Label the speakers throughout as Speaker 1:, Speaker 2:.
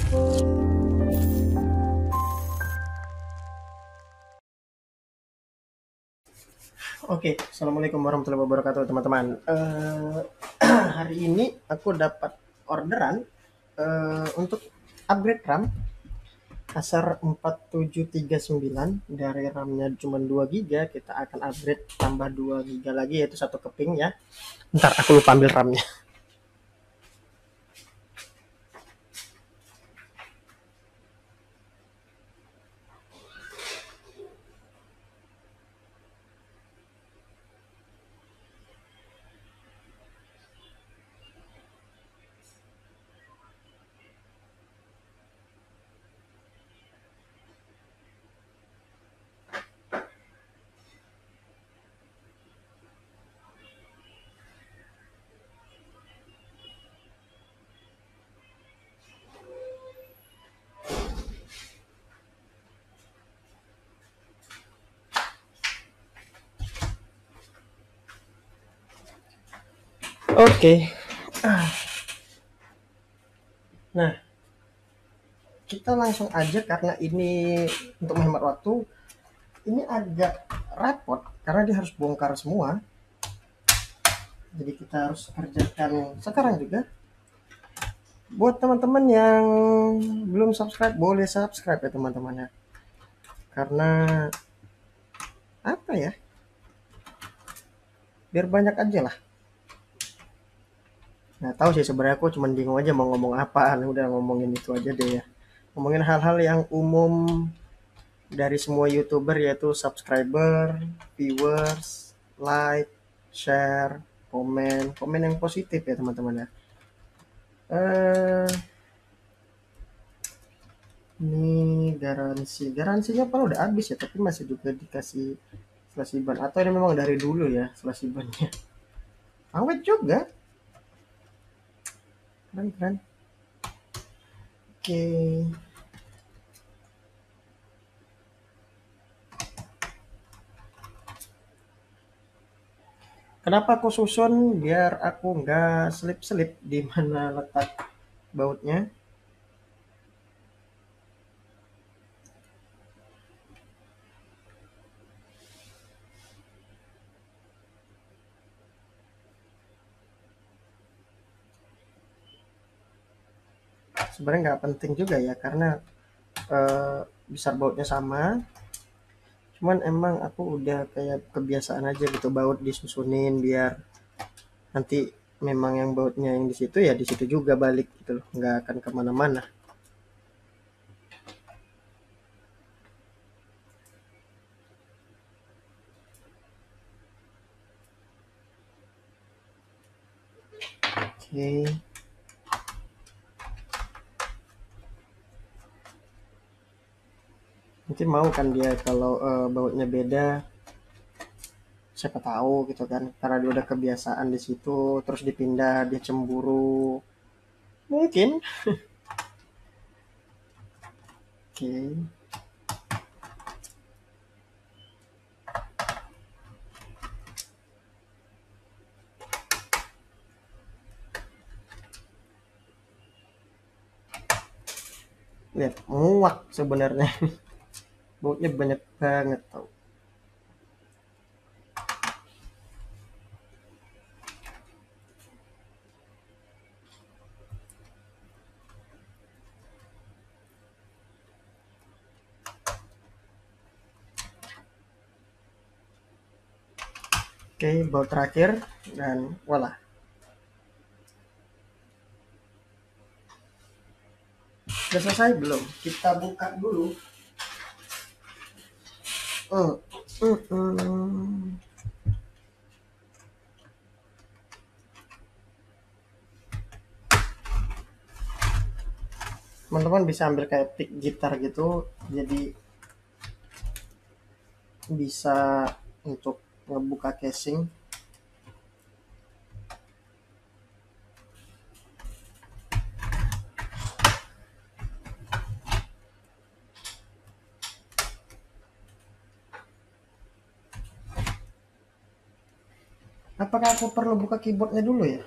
Speaker 1: Oke, assalamualaikum warahmatullahi wabarakatuh teman-teman. Hari ini aku dapat orderan untuk upgrade RAM Acer 4739 dari RAM-nya cuma 2 GB, kita akan upgrade tambah 2 GB lagi yaitu satu keping ya. Ntar aku lupa ambil RAM-nya. Oke. Nah, kita langsung aja karena ini untuk menghemat waktu. Ini agak repot karena dia harus bongkar semua. Jadi kita harus kerjakan sekarang juga. Buat teman-teman yang belum subscribe, boleh subscribe ya teman-teman ya. Karena apa ya? Biar banyak aja lah. Nggak tahu sih sebenarnya, aku cuma bingung aja mau ngomong apaan. Udah ngomongin itu aja deh ya. Ngomongin hal-hal yang umum dari semua YouTuber, yaitu subscriber, viewers, like, share, komen, komen yang positif ya teman-teman ya. Eh Ini garansinya apa udah habis ya, tapi masih juga dikasih flash ban, atau ini memang dari dulu ya flash bannya. Awet juga, keren keren. Oke, kenapa aku susun biar aku nggak selip-selip di mana letak bautnya. Sebenarnya nggak penting juga ya karena besar bautnya sama, cuman emang aku udah kayak kebiasaan aja gitu baut disusunin biar nanti memang yang bautnya yang di situ ya di situ juga balik gitu loh, nggak akan kemana-mana. Oke, nanti mau kan dia kalau bautnya beda, siapa tahu gitu kan, karena dia udah kebiasaan di situ terus dipindah dia cemburu mungkin. Oke, lihat muak sebenarnya. Bautnya banyak banget tau. Oke, baut terakhir dan voila. Udah selesai belum? Kita buka dulu. Hmm. Hmm. Teman-teman bisa ambil kayak pick gitar gitu, jadi bisa untuk ngebuka casing. Apakah aku perlu buka keyboardnya dulu ya?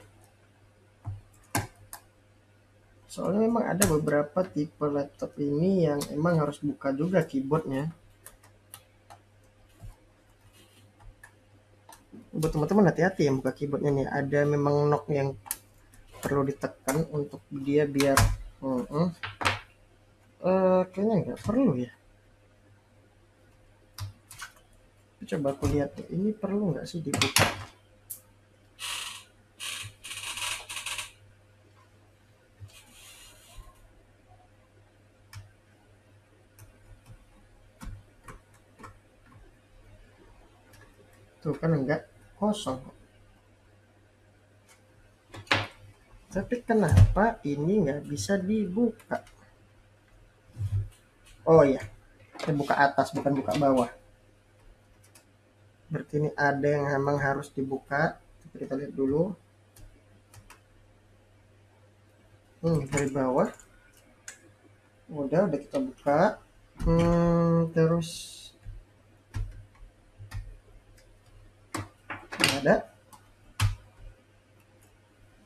Speaker 1: Soalnya memang ada beberapa tipe laptop ini yang emang harus buka juga keyboardnya. Buat teman-teman hati-hati yang buka keyboardnya nih. Ada memang knob yang perlu ditekan untuk dia biar kayaknya nggak perlu ya. Coba aku lihat nih, ini perlu nggak sih dibuka? Tuh kan enggak, kosong. Tapi kenapa ini nggak bisa dibuka? Oh iya, kita buka atas bukan buka bawah. Berarti ini ada yang memang harus dibuka. Kita lihat dulu. Dari bawah. Udah kita buka. Terus nggak ada.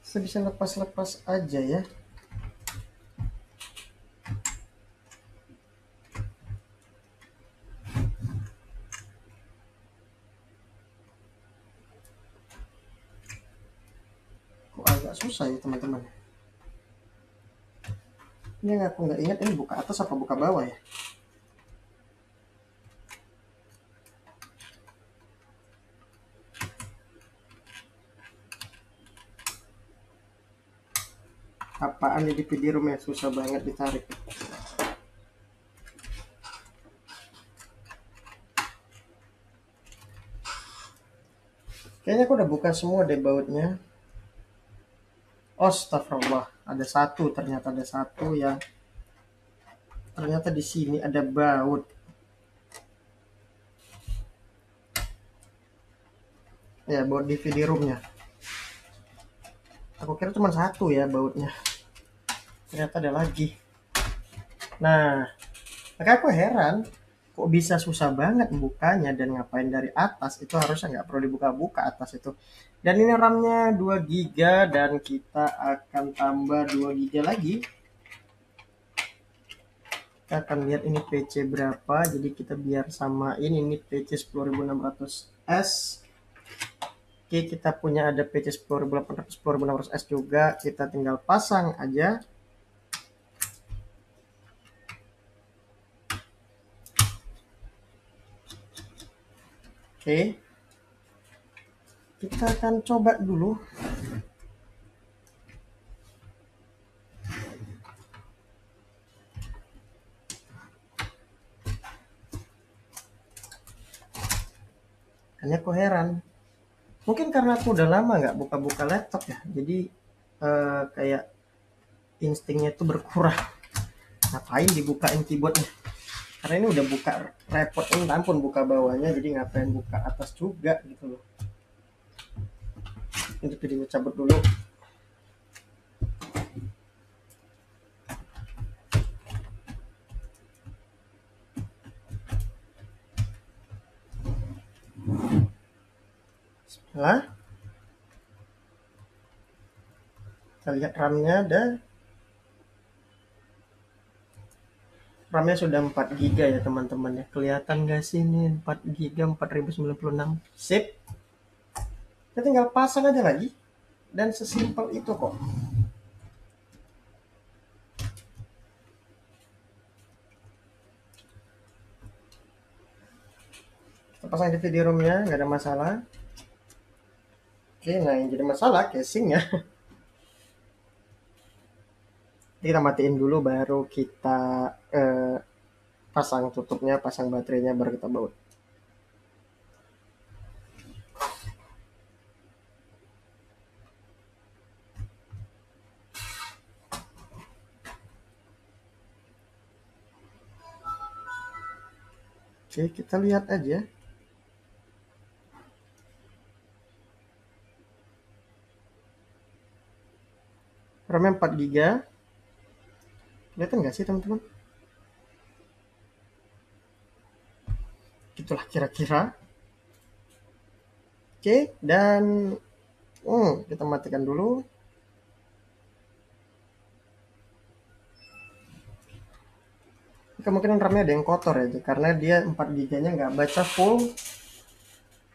Speaker 1: Saya bisa lepas-lepas aja ya. Kok agak susah ya teman-teman. Ini yang aku nggak ingat ini buka atas apa buka bawah ya. Apaan ini di room ya, susah banget ditarik. Kayaknya aku udah buka semua deh bautnya. Astagfirullah, ternyata ada satu yang ternyata di sini ada baut. Ya, baut DVD roomnya. Aku kira cuma satu ya bautnya. Ternyata ada lagi. Nah, maka aku heran kok bisa susah banget membukanya dan ngapain dari atas itu harusnya nggak perlu dibuka-buka atas itu. Dan ini RAM-nya 2 GB dan kita akan tambah 2 GB lagi. Kita akan lihat ini PC berapa, jadi kita biar samain ini PC 10600S. Oke, kita punya ada PC 10600S juga, kita tinggal pasang aja. Oke, kita akan coba dulu. Hanya aku heran, mungkin karena aku udah lama nggak buka-buka laptop ya, jadi kayak instingnya itu berkurang. Ngapain dibukain keyboardnya? Karena ini udah buka repot, ini ampun buka bawahnya, jadi ngapain buka atas juga gitu loh. Ini videonya cabut dulu. Nah, kita lihat RAM-nya ada. RAM-nya sudah 4 GB ya teman-teman ya. Kelihatan nggak sih ini 4 GB 4096. Sip. Kita tinggal pasang aja lagi. Dan sesimpel itu kok. Kita pasang di video room-nya, nggak ada masalah. Oke, nah yang jadi masalah casingnya. Kita matiin dulu baru kita pasang tutupnya, pasang baterainya, baru kita baut. Oke, kita lihat aja. RAM-nya 4 GB. Kelihatan nggak sih teman-teman? Itulah kira-kira. Oke, dan kita matikan dulu. kemungkinan RAM-nya ada yang kotor ya, karena dia 4 GB-nya nggak baca full,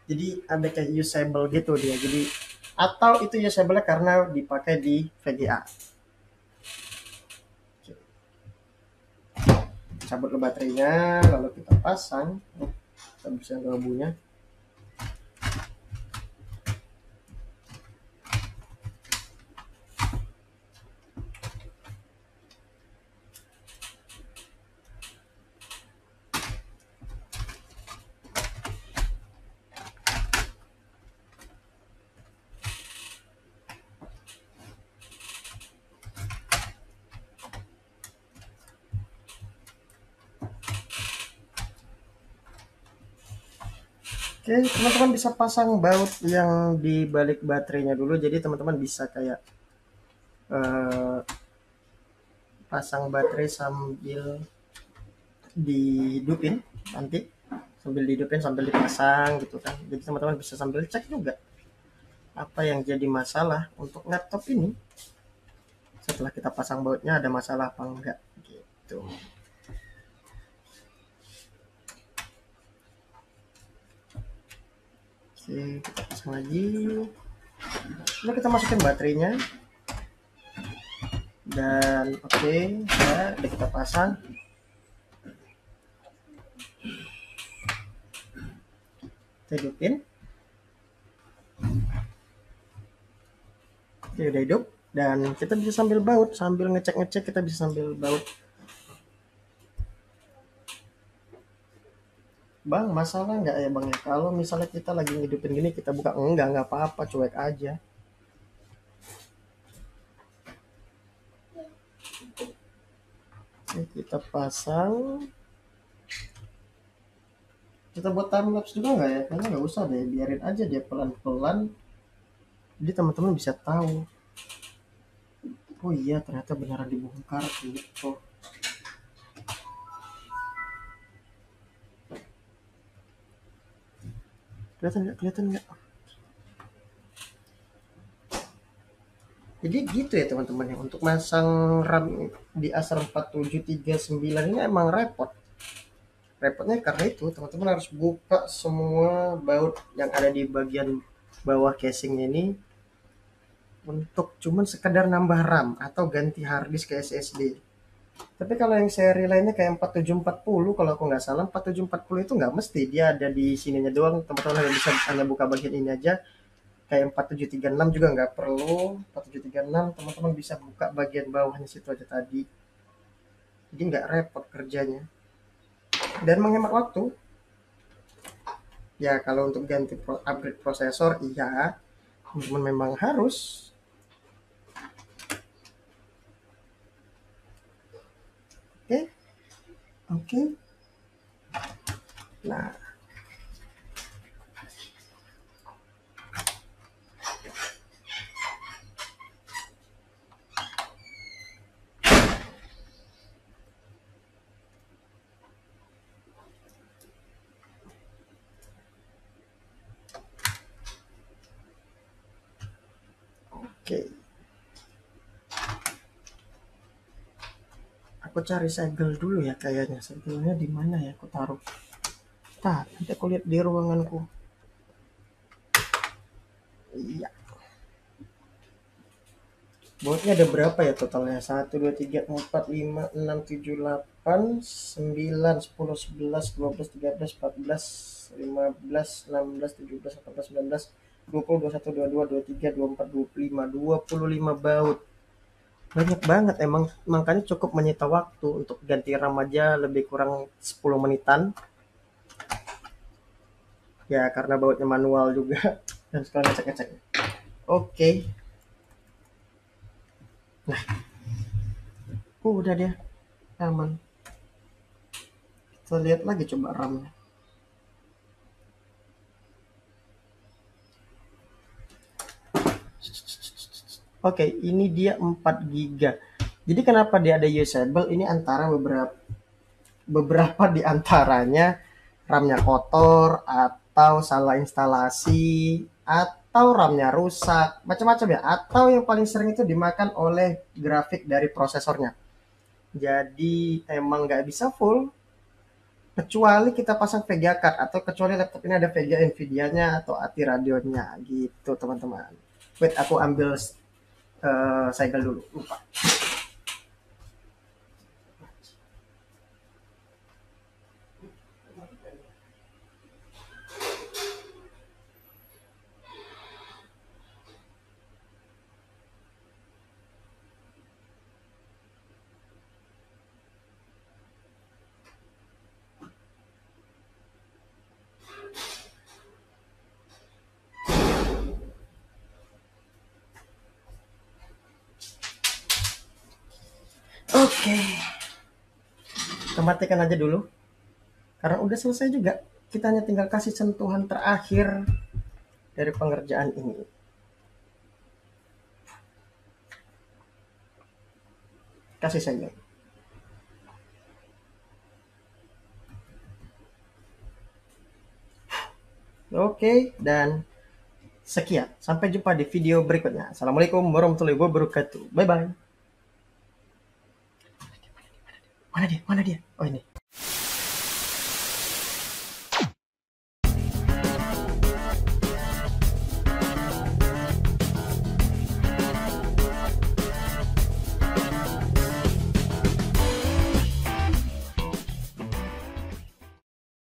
Speaker 1: jadi ada kayak usable gitu dia. Jadi atau itu usable karena dipakai di VGA. Cabut ke baterainya, lalu kita pasang. Kita bisa gabungnya. Oke, teman-teman bisa pasang baut yang di balik baterainya dulu. Jadi teman-teman bisa kayak pasang baterai sambil dihidupin nanti, sambil dihidupin sambil dipasang gitu kan. Jadi teman-teman bisa sambil cek juga apa yang jadi masalah untuk laptop ini setelah kita pasang bautnya, ada masalah apa enggak gitu. Oke, kita pasang lagi. Lalu kita masukin baterainya. Dan oke, ya, udah kita pasang. Kita hidupin. Oke, udah hidup. Dan kita bisa sambil baut, sambil ngecek-ngecek kita bisa sambil baut. Bang, masalah nggak ya bang ya? Kalau misalnya kita lagi ngidupin gini, kita buka, nggak apa-apa, cuek aja. Oke, kita pasang. Kita buat time lapse juga nggak ya? Kayaknya nggak usah deh, biarin aja dia pelan-pelan. Jadi teman-teman bisa tahu. Oh iya, ternyata beneran dibongkar gitu. Kelihatan nggak? Jadi gitu ya teman-teman ya, untuk masang RAM di Acer 4739 ini emang repot. Repotnya karena itu teman-teman harus buka semua baut yang ada di bagian bawah casing ini untuk cuman sekedar nambah RAM atau ganti harddisk ke SSD. Tapi kalau yang seri lainnya kayak 4740, kalau aku nggak salah 4740 itu nggak mesti dia ada di sininya doang. Teman-teman hanya bisa hanya buka bagian ini aja. Kayak 4736 juga nggak perlu. 4736 teman-teman bisa buka bagian bawahnya situ aja tadi. Jadi nggak repot kerjanya. Dan menghemat waktu. Ya kalau untuk ganti upgrade prosesor iya, teman-teman memang harus. Oke. Oke. Nah, oke. Aku cari segel dulu ya kayaknya. Segelnya di mana ya aku taruh? Nah, nanti aku lihat di ruanganku. Iya. Bautnya ada berapa ya totalnya? 1, 2, 3, 4, 5, 6, 7, 8, 9, 10, 11, 12, 13, 14, 15, 16, 17, 18, 19, 20, 21, 22, 23, 24, 25, 25 baut. Banyak banget emang, makanya cukup menyita waktu untuk ganti RAM aja lebih kurang 10 menitan. Ya karena bautnya manual juga dan sekarang ngecek-ngecek. Oke. Udah deh, aman. Kita lihat lagi coba RAM-nya. Oke, ini dia 4 GB. Jadi kenapa dia ada usable? Ini antara beberapa di antaranya RAM-nya kotor atau salah instalasi atau RAM-nya rusak, macam-macam ya. Atau yang paling sering itu dimakan oleh grafik dari prosesornya. Jadi emang nggak bisa full kecuali kita pasang VGA card atau kecuali laptop ini ada VGA Nvidia-nya atau ATI radionya gitu teman-teman. Wait, aku ambil segel dulu, lupa. Oke, kita matikan aja dulu karena udah selesai juga. Kita hanya tinggal kasih sentuhan terakhir dari pengerjaan ini. Kasih saja. Oke, dan sekian. Sampai jumpa di video berikutnya. Assalamualaikum warahmatullahi wabarakatuh. Bye bye. Mana dia? Mana dia? Oh ini.